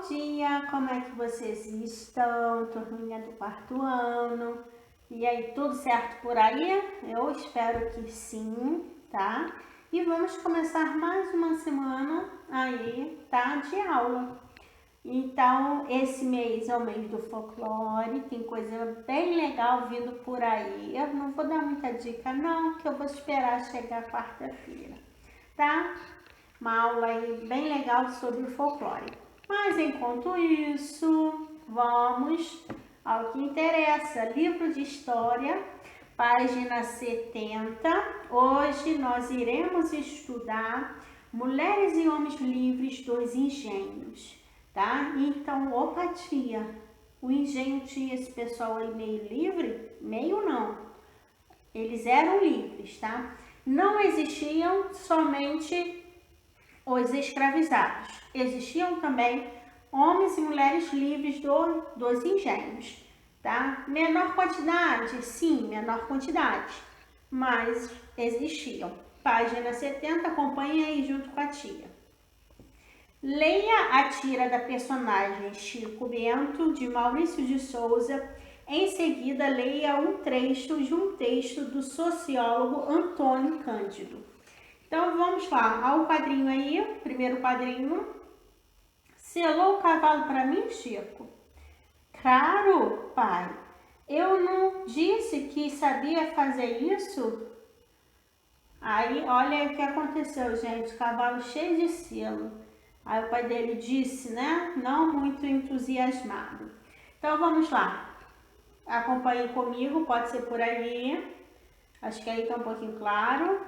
dia, como é que vocês estão? Turminha do quarto ano. E aí, tudo certo por aí? Eu espero que sim, tá? E vamos começar mais uma semana aí, tá? De aula. Então, esse mês é o mês do folclore, tem coisa bem legal vindo por aí. Eu não vou dar muita dica não, que eu vou esperar chegar quarta-feira, tá? Uma aula aí bem legal sobre o folclore. Mas enquanto isso, vamos ao que interessa. Livro de História, página 70. Hoje nós iremos estudar Mulheres e Homens Livres dos Engenhos, tá? Então, opa tia, o engenho tinha esse pessoal aí meio livre? Meio não. Eles eram livres, tá? Não existiam somente os escravizados. Existiam também homens e mulheres livres dos engenhos, tá? Menor quantidade, sim, menor quantidade, mas existiam. Página 70, acompanha aí junto com a tia. Leia a tira da personagem Chico Bento, de Maurício de Souza. Em seguida, leia um trecho de um texto do sociólogo Antônio Cândido. Então, vamos lá, ao quadrinho aí, primeiro quadrinho. Selou o cavalo para mim, Chico? Claro, pai. Eu não disse que sabia fazer isso? Aí, olha o que aconteceu, gente. Cavalo cheio de selo. Aí o pai dele disse, né? Não muito entusiasmado. Então, vamos lá. Acompanhe comigo, pode ser por aí. Acho que aí tá um pouquinho claro.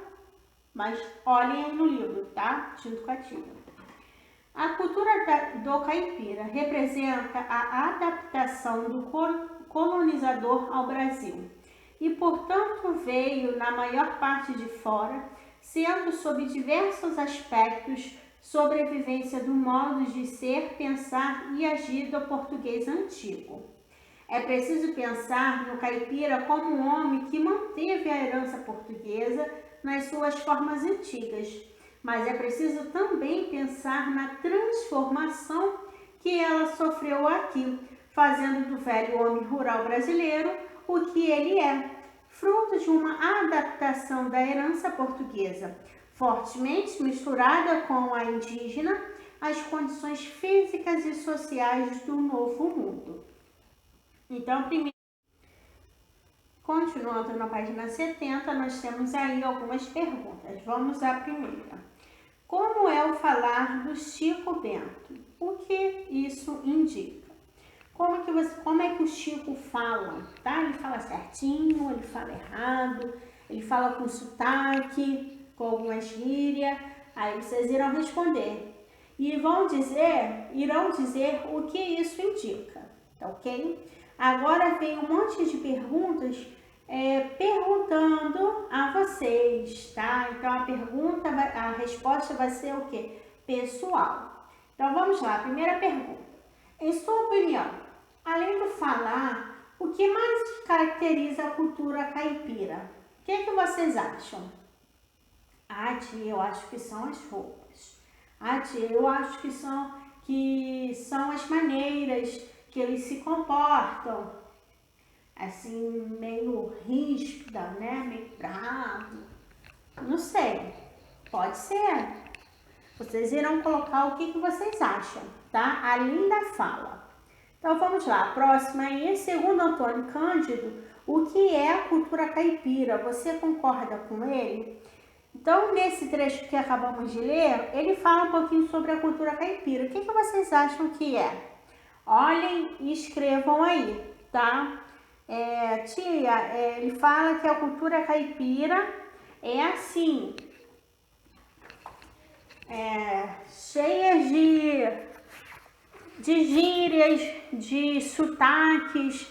Mas olhem aí no livro, tá? Junto com a tia. A cultura do caipira representa a adaptação do colonizador ao Brasil e, portanto, veio na maior parte de fora, sendo sob diversos aspectos sobrevivência do modo de ser, pensar e agir do português antigo. É preciso pensar no caipira como um homem que manteve a herança portuguesa nas suas formas antigas, mas é preciso também pensar na transformação que ela sofreu aqui, fazendo do velho homem rural brasileiro o que ele é, fruto de uma adaptação da herança portuguesa, fortemente misturada com a indígena, às condições físicas e sociais do novo mundo. Então, primeiro, continuando na página 70, nós temos aí algumas perguntas. Vamos à primeira. Como é o falar do Chico Bento? O que isso indica? Como é que o Chico fala? Tá? Ele fala certinho, ele fala errado, ele fala com sotaque, com alguma gíria. Aí vocês irão responder. E irão dizer o que isso indica, tá ok? Agora vem um monte de perguntas perguntando a vocês, tá? Então a resposta vai ser o quê? Pessoal. Então vamos lá, primeira pergunta. Em sua opinião, além do falar, o que mais caracteriza a cultura caipira? O que vocês acham? Ah, tia, eu acho que são as roupas. Ah, tia, eu acho que são as maneiras que eles se comportam, assim, meio ríspida, né? Meio bravo. Não sei, pode ser. Vocês irão colocar o que vocês acham, tá? Além da fala. Então, vamos lá. Próxima aí, segundo Antônio Cândido, o que é a cultura caipira? Você concorda com ele? Então, nesse trecho que acabamos de ler, ele fala um pouquinho sobre a cultura caipira. O que vocês acham que é? Olhem e escrevam aí, tá? Tia, ele fala que a cultura caipira é assim, cheia de gírias, de sotaques,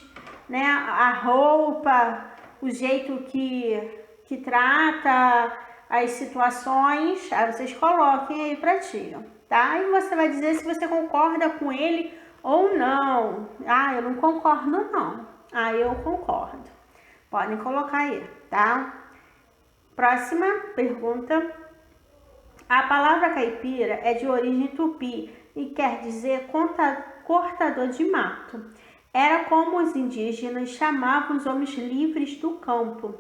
né? A roupa, o jeito que trata as situações, aí vocês coloquem aí pra tia, tá? E você vai dizer se você concorda com ele ou não. Ah, eu não concordo não. Ah, eu concordo. Podem colocar aí, tá? Próxima pergunta. A palavra caipira é de origem tupi, e quer dizer cortador de mato. Era como os indígenas chamavam os homens livres do campo.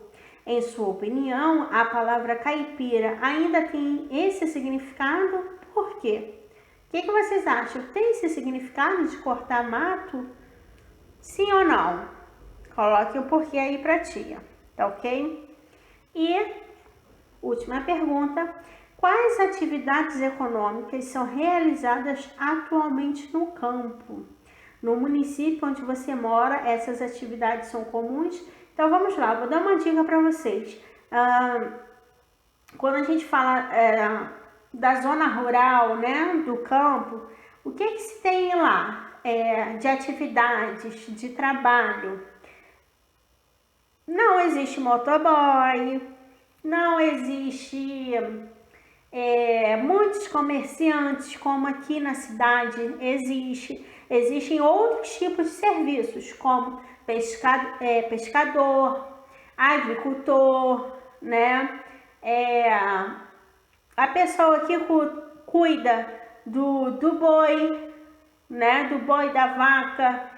Em sua opinião, a palavra caipira ainda tem esse significado? Por quê? O que vocês acham? Tem esse significado de cortar mato? Sim ou não? Coloque o porquê aí pra tia, tá ok? E última pergunta: quais atividades econômicas são realizadas atualmente no campo? No município onde você mora, essas atividades são comuns? Então vamos lá, vou dar uma dica para vocês. Quando a gente fala da zona rural, né, do campo, o que se tem lá de atividades, de trabalho? Não existe motoboy, não existe muitos comerciantes como aqui na cidade existem outros tipos de serviços como pescador, agricultor, né? A pessoa que cuida do boi, né? Do boi, da vaca,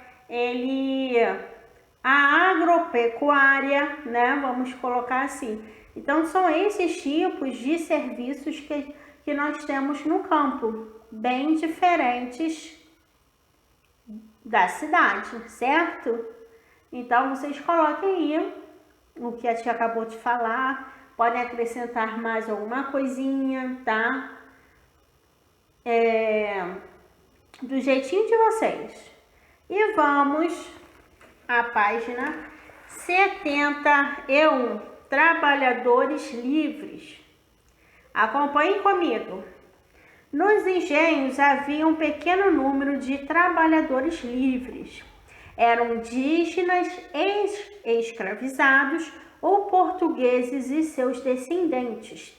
a agropecuária, né? Vamos colocar assim. Então, são esses tipos de serviços que nós temos no campo, bem diferentes da cidade, certo? Então, vocês coloquem aí o que a tia acabou de falar, podem acrescentar mais alguma coisinha, tá? Do jeitinho de vocês. E vamos à página 71, trabalhadores livres. Acompanhem comigo. Nos engenhos havia um pequeno número de trabalhadores livres. Eram indígenas, escravizados ou portugueses e seus descendentes.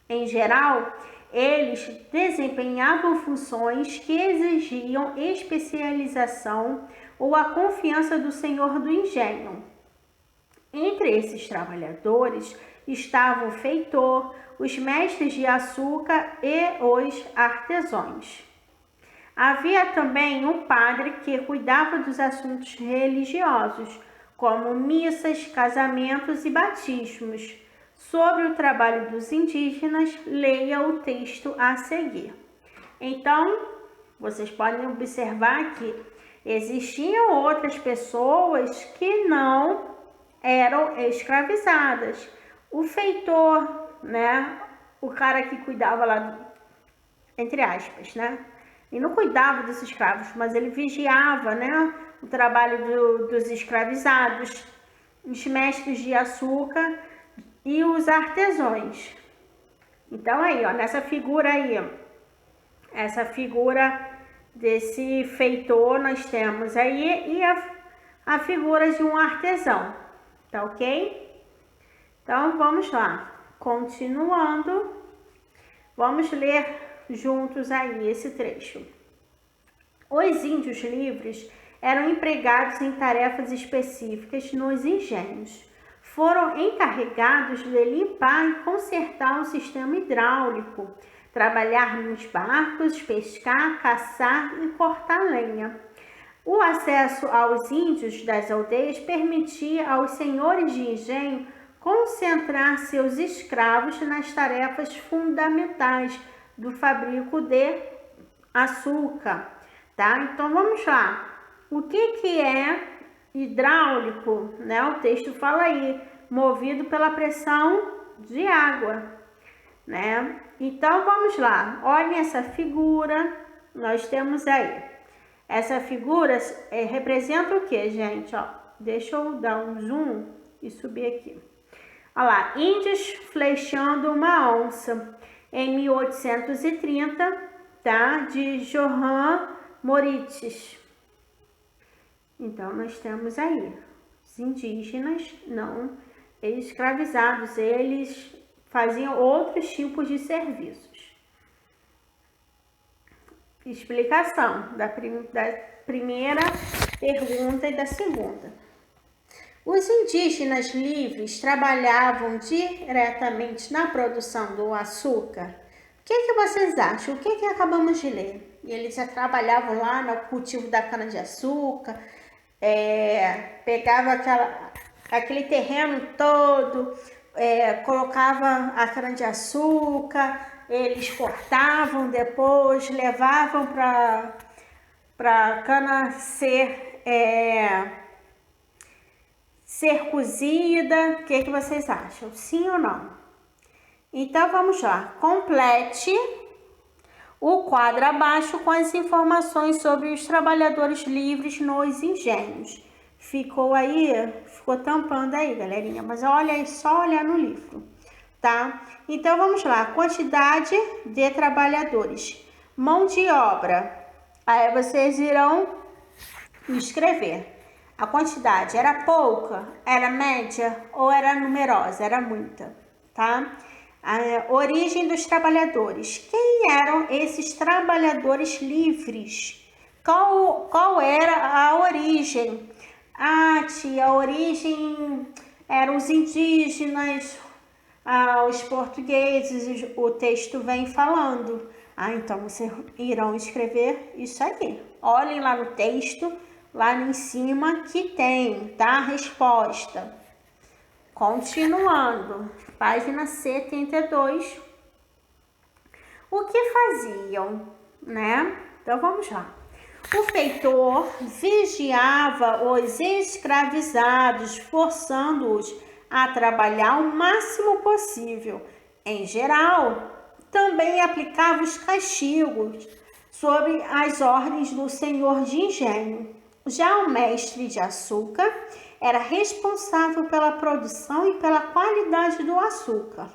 Em geral, eles desempenhavam funções que exigiam especialização ou a confiança do senhor do engenho. Entre esses trabalhadores estavam o feitor, os mestres de açúcar e os artesãos. Havia também um padre que cuidava dos assuntos religiosos, como missas, casamentos e batismos. Sobre o trabalho dos indígenas, leia o texto a seguir. Então, vocês podem observar que existiam outras pessoas que não eram escravizadas. O feitor, né, o cara que cuidava lá, entre aspas, né, ele não cuidava dos escravos, mas ele vigiava, né, o trabalho dos escravizados, os mestres de açúcar e os artesãos. Então aí, ó, nessa figura aí, essa figura desse feitor nós temos aí e a figura de um artesão, tá ok? Então vamos lá, continuando, vamos ler juntos aí esse trecho. Os índios livres eram empregados em tarefas específicas nos engenhos. Foram encarregados de limpar e consertar o sistema hidráulico, trabalhar nos barcos, pescar, caçar e cortar lenha. O acesso aos índios das aldeias permitia aos senhores de engenho concentrar seus escravos nas tarefas fundamentais do fabrico de açúcar, tá? Então vamos lá. O que é hidráulico, né? O texto fala aí, movido pela pressão de água, né? Então vamos lá. Olhem essa figura. Nós temos aí. Essa figura representa o que, gente? Ó, deixa eu dar um zoom e subir aqui. Olha lá, índios flechando uma onça em 1830, tá? De Johann Moritz. Então, nós temos aí os indígenas não escravizados, eles faziam outros tipos de serviços. Explicação da primeira pergunta e da segunda. Os indígenas livres trabalhavam diretamente na produção do açúcar? O que vocês acham? O que acabamos de ler? E eles já trabalhavam lá no cultivo da cana-de-açúcar, pegava aquele terreno todo, colocava a cana-de-açúcar, eles cortavam depois, levavam para a cana ser cozida. O que vocês acham? Sim ou não? Então vamos lá. Complete o quadro abaixo com as informações sobre os trabalhadores livres nos engenhos. Ficou tampando aí, galerinha, mas olha aí, só olhar no livro, tá? Então vamos lá. Quantidade de trabalhadores. Mão de obra. Aí vocês irão escrever. A quantidade era pouca, era média ou era numerosa? Era muita, tá? A origem dos trabalhadores. Quem eram esses trabalhadores livres? Qual era a origem? Tia, a origem eram os indígenas, os portugueses, o texto vem falando. Então vocês irão escrever isso aqui. Olhem lá no texto, lá em cima que tem, tá? A resposta. Continuando, página 72. O que faziam, né? Então vamos lá. O feitor vigiava os escravizados, forçando-os a trabalhar o máximo possível. Em geral, também aplicava os castigos sob as ordens do senhor de engenho. Já o mestre de açúcar era responsável pela produção e pela qualidade do açúcar.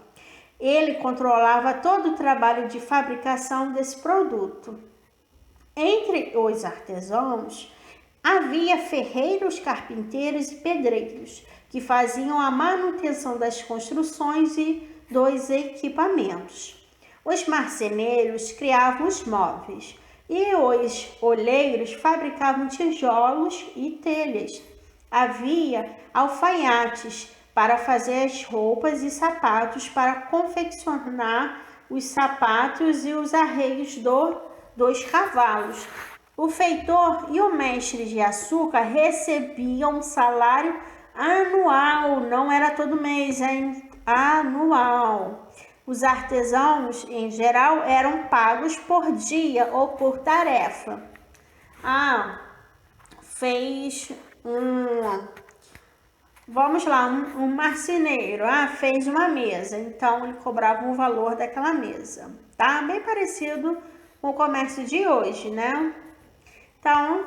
Ele controlava todo o trabalho de fabricação desse produto. Entre os artesãos, havia ferreiros, carpinteiros e pedreiros, que faziam a manutenção das construções e dos equipamentos. Os marceneiros criavam os móveis e os olheiros fabricavam tijolos e telhas. Havia alfaiates para fazer as roupas e sapatos, para confeccionar os sapatos e os arreios dos cavalos. O feitor e o mestre de açúcar recebiam um salário anual, não era todo mês, anual. Os artesãos, em geral, eram pagos por dia ou por tarefa. Vamos lá, um marceneiro, fez uma mesa, então ele cobrava o valor daquela mesa, tá? Bem parecido com o comércio de hoje, né? Então,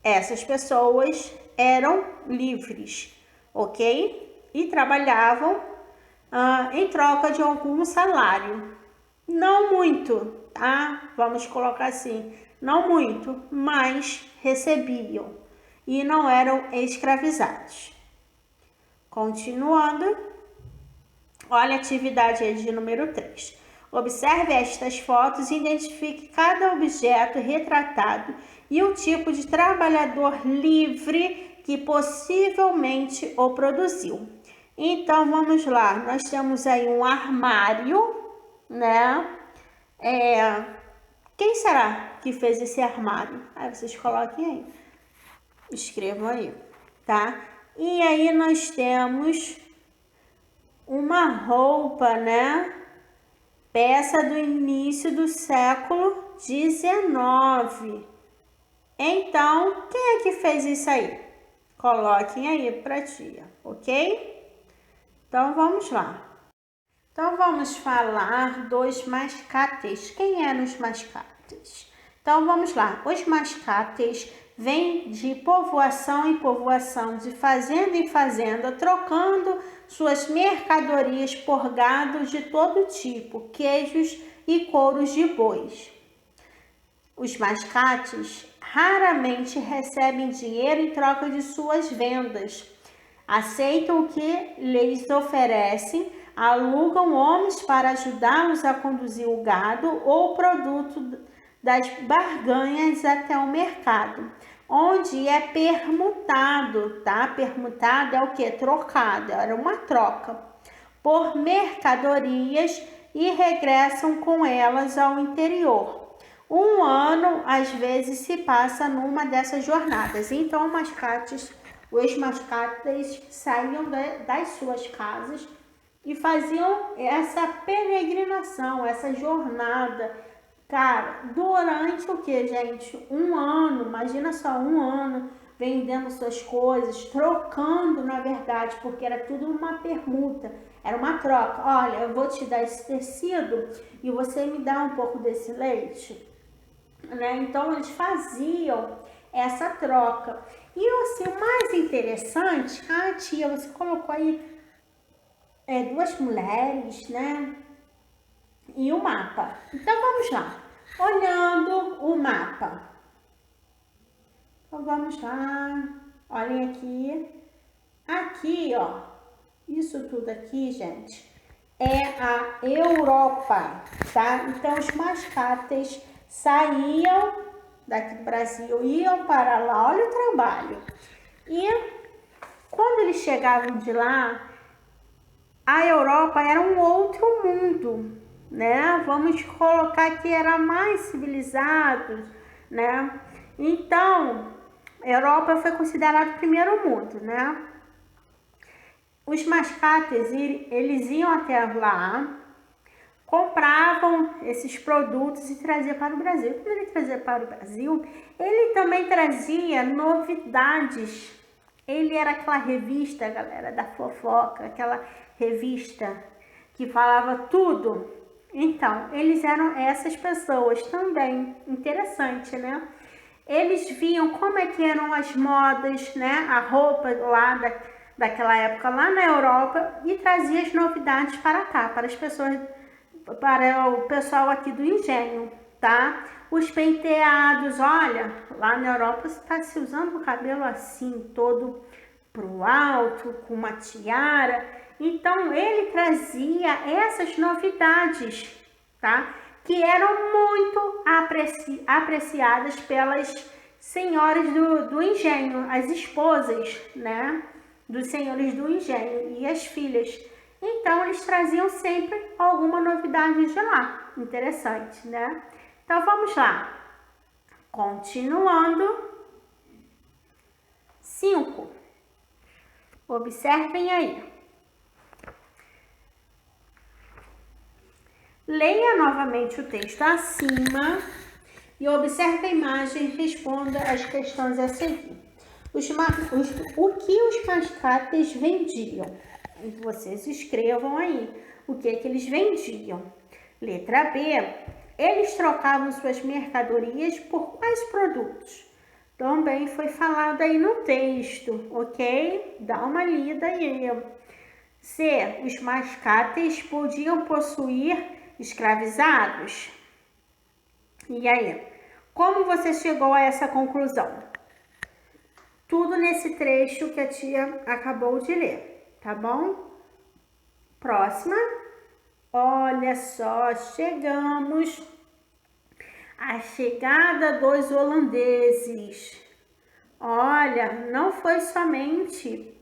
essas pessoas eram livres, ok? E trabalhavam em troca de algum salário. Não muito, tá? Vamos colocar assim, não muito, mas recebiam e não eram escravizados. Continuando, olha a atividade aí de número 3. Observe estas fotos e identifique cada objeto retratado e o tipo de trabalhador livre que possivelmente o produziu. Então, vamos lá. Nós temos aí um armário, né? Quem será que fez esse armário? Aí vocês coloquem aí. Escrevam aí, tá? E aí nós temos uma roupa, né? Peça do início do século XIX. Então, quem é que fez isso aí? Coloquem aí para tia, ok? Então, vamos lá. Então, vamos falar dos mascates. Quem eram os mascates? Então, vamos lá. Os mascates vêm de povoação em povoação, de fazenda em fazenda, trocando suas mercadorias por gado de todo tipo, queijos e couros de bois. Os mascates raramente recebem dinheiro em troca de suas vendas. Aceitam o que lhes oferecem, alugam homens para ajudá-los a conduzir o gado ou o produto das barganhas até o mercado, onde é permutado, tá? Permutado é o que? Trocado, era uma troca, por mercadorias e regressam com elas ao interior. Um ano, às vezes, se passa numa dessas jornadas. Então, os mascates saíam das suas casas e faziam essa peregrinação, essa jornada. Cara, durante o que, gente? Um ano, imagina só, um ano vendendo suas coisas, trocando, na verdade, porque era tudo uma permuta, era uma troca. Olha, eu vou te dar esse tecido e você me dá um pouco desse leite, né? Então eles faziam essa troca. E assim, o mais interessante, tia, você colocou aí duas mulheres, né? E o mapa. Então vamos lá. Olhando o mapa. Então vamos lá. Olhem aqui. Aqui, ó. Isso tudo aqui, gente, é a Europa, tá? Então os mascates saíam daqui do Brasil, iam para lá, olha o trabalho. E quando eles chegavam de lá, a Europa era um outro mundo, né? Vamos colocar que era mais civilizado, né? Então, a Europa foi considerado o primeiro mundo, né? Os mascates, eles iam até lá, compravam esses produtos e traziam para o Brasil. Quando ele trazia para o Brasil, ele também trazia novidades. Ele era aquela revista, galera, da fofoca, aquela revista que falava tudo. Então, eles eram essas pessoas também. Interessante, né? Eles viam como é que eram as modas, né? A roupa lá daquela época lá na Europa e trazia as novidades para cá, para as pessoas, para o pessoal aqui do engenho, tá? Os penteados, olha, lá na Europa está se usando o cabelo assim, todo pro alto, com uma tiara. Então ele trazia essas novidades, tá? Que eram muito apreciadas pelas senhoras do engenho, as esposas, né? Dos senhores do engenho e as filhas. Então, eles traziam sempre alguma novidade de lá. Interessante, né? Então, vamos lá. Continuando. 5. Observem aí. Leia novamente o texto acima e observe a imagem e responda as questões a seguir. O que os mascates vendiam? Vocês escrevam aí o que eles vendiam. Letra B. Eles trocavam suas mercadorias por quais produtos? Também foi falado aí no texto, ok? Dá uma lida aí. C. Os mascates podiam possuir escravizados? E aí? Como você chegou a essa conclusão? Tudo nesse trecho que a tia acabou de ler, tá bom? Próxima. Olha só, chegamos à chegada dos holandeses. Olha, não foi somente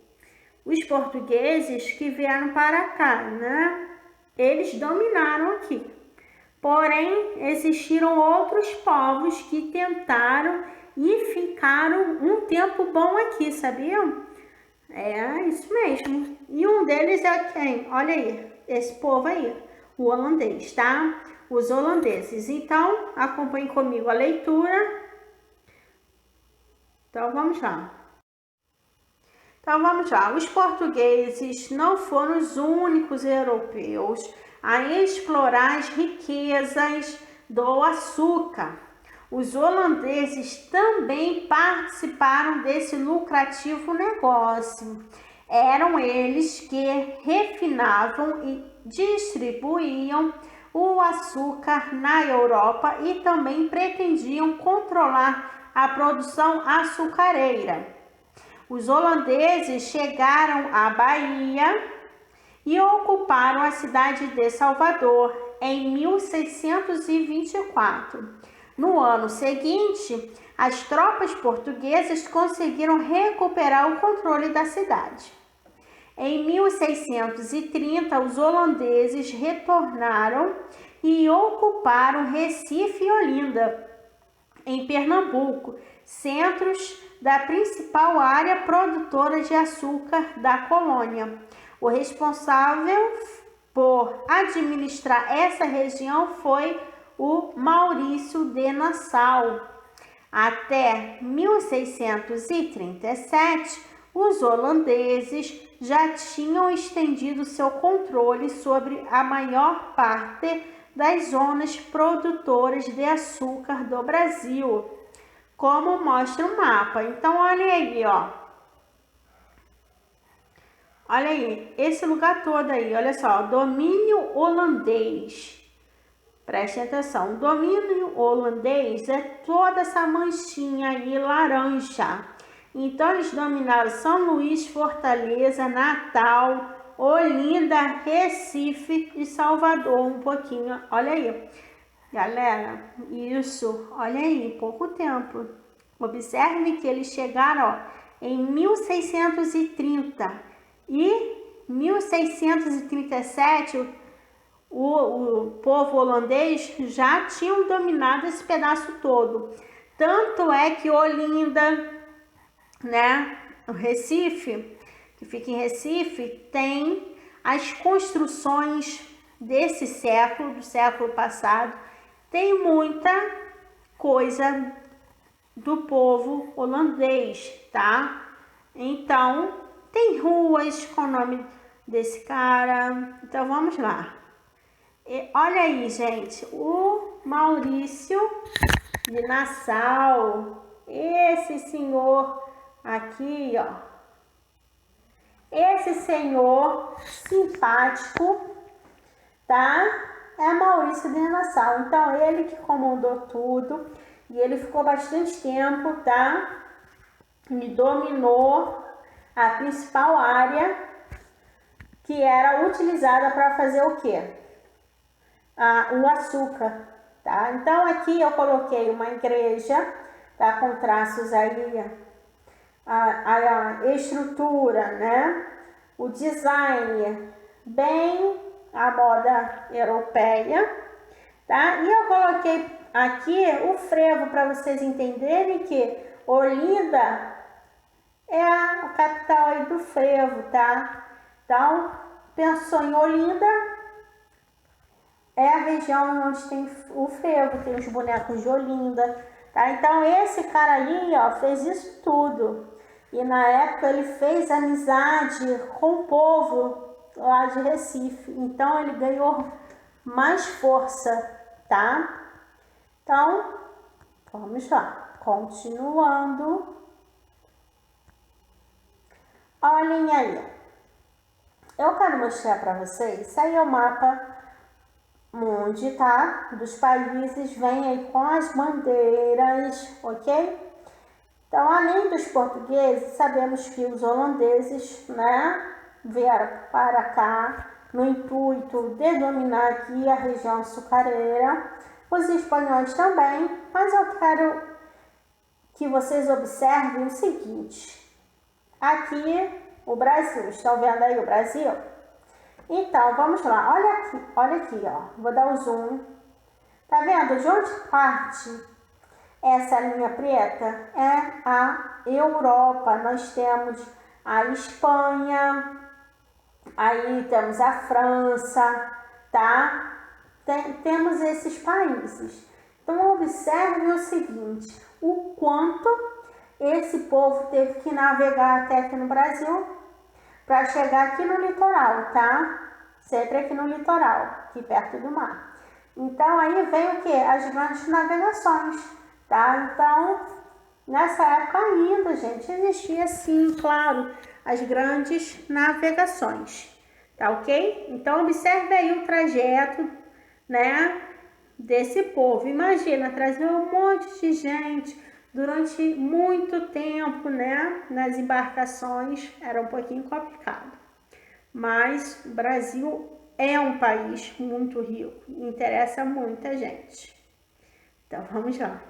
os portugueses que vieram para cá, né? Eles dominaram aqui. Porém, existiram outros povos que tentaram e ficaram um tempo bom aqui, sabiam? É isso mesmo. E um deles é quem? Olha aí, esse povo aí, o holandês, tá? Os holandeses. Então, acompanhe comigo a leitura. Então, vamos lá. Os portugueses não foram os únicos europeus a explorar as riquezas do açúcar. Os holandeses também participaram desse lucrativo negócio. Eram eles que refinavam e distribuíam o açúcar na Europa e também pretendiam controlar a produção açucareira. Os holandeses chegaram à Bahia e ocuparam a cidade de Salvador em 1624. No ano seguinte, as tropas portuguesas conseguiram recuperar o controle da cidade. Em 1630, os holandeses retornaram e ocuparam Recife e Olinda, em Pernambuco, centros da principal área produtora de açúcar da colônia. O responsável por administrar essa região foi o Maurício de Nassau. Até 1637, os holandeses já tinham estendido seu controle sobre a maior parte das zonas produtoras de açúcar do Brasil, como mostra o mapa. Então, olha aí, ó. Olha aí, esse lugar todo aí, olha só, domínio holandês. Preste atenção, o domínio holandês é toda essa manchinha aí laranja. Então, eles dominaram São Luís, Fortaleza, Natal, Olinda, Recife e Salvador um pouquinho. Olha aí, galera, isso, olha aí, em pouco tempo. Observe que eles chegaram, ó, em 1630 e 1637 o povo holandês já tinha dominado esse pedaço todo. Tanto é que Olinda, né, o Recife, que fica em Recife, tem as construções desse século, do século passado, tem muita coisa do povo holandês, tá? Então, tem ruas com o nome desse cara. Então, vamos lá. E olha aí, gente, o Maurício de Nassau, esse senhor aqui, ó, esse senhor simpático, tá? É Maurício de Nassau. Então, ele que comandou tudo e ele ficou bastante tempo, tá? E dominou a principal área que era utilizada para fazer o quê? O açúcar, tá? Então, aqui eu coloquei uma igreja, tá? Com traços aí, a estrutura, né? O design, bem a moda europeia, tá? E eu coloquei aqui o frevo para vocês entenderem que Olinda é a capital aí do frevo, tá? Então, pensou em Olinda, é a região onde tem o frevo, tem os bonecos de Olinda, tá? Então, esse cara aí, ó, fez isso tudo. E na época ele fez amizade com o povo lá de Recife. Então, ele ganhou mais força, tá? Então, vamos lá. Continuando. Olhem aí. Eu quero mostrar para vocês. Isso aí é o mapa mundi, tá? Dos países, vem aí com as bandeiras, ok? Então, além dos portugueses, sabemos que os holandeses, né, vieram para cá no intuito de dominar aqui a região açucareira. Os espanhóis também, mas eu quero que vocês observem o seguinte. Aqui, o Brasil. Estão vendo aí o Brasil? Então, vamos lá. Olha aqui, ó. Vou dar o zoom. Tá vendo? De onde parte essa linha preta? É a Europa. Nós temos a Espanha, aí temos a França, tá? Temos esses países. Então, observe o seguinte, o quanto esse povo teve que navegar até aqui no Brasil para chegar aqui no litoral, tá? Sempre aqui no litoral, aqui perto do mar. Então, aí vem o quê? As grandes navegações, tá? Então, nessa época ainda, gente, existia sim, claro, as grandes navegações, tá ok? Então, observe aí o trajeto, né, desse povo. Imagina, trazer um monte de gente durante muito tempo, né, nas embarcações, era um pouquinho complicado. Mas o Brasil é um país muito rico, interessa muita gente. Então, vamos lá.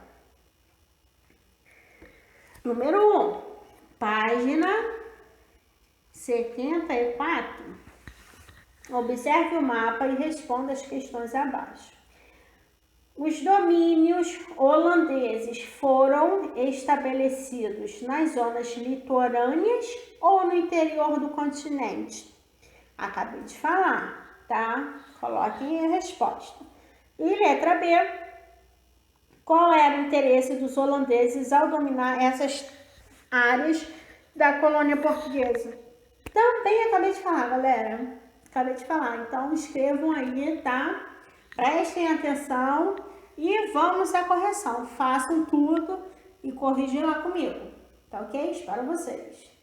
Número 1, página 74. Observe o mapa e responda as questões abaixo. Os domínios holandeses foram estabelecidos nas zonas litorâneas ou no interior do continente? Acabei de falar, tá? Coloquem a resposta. E letra B, qual era o interesse dos holandeses ao dominar essas áreas da colônia portuguesa? Também acabei de falar, galera. Acabei de falar. Então, escrevam aí, tá? Prestem atenção e vamos à correção. Façam tudo e corrijam lá comigo, tá ok? Espero vocês.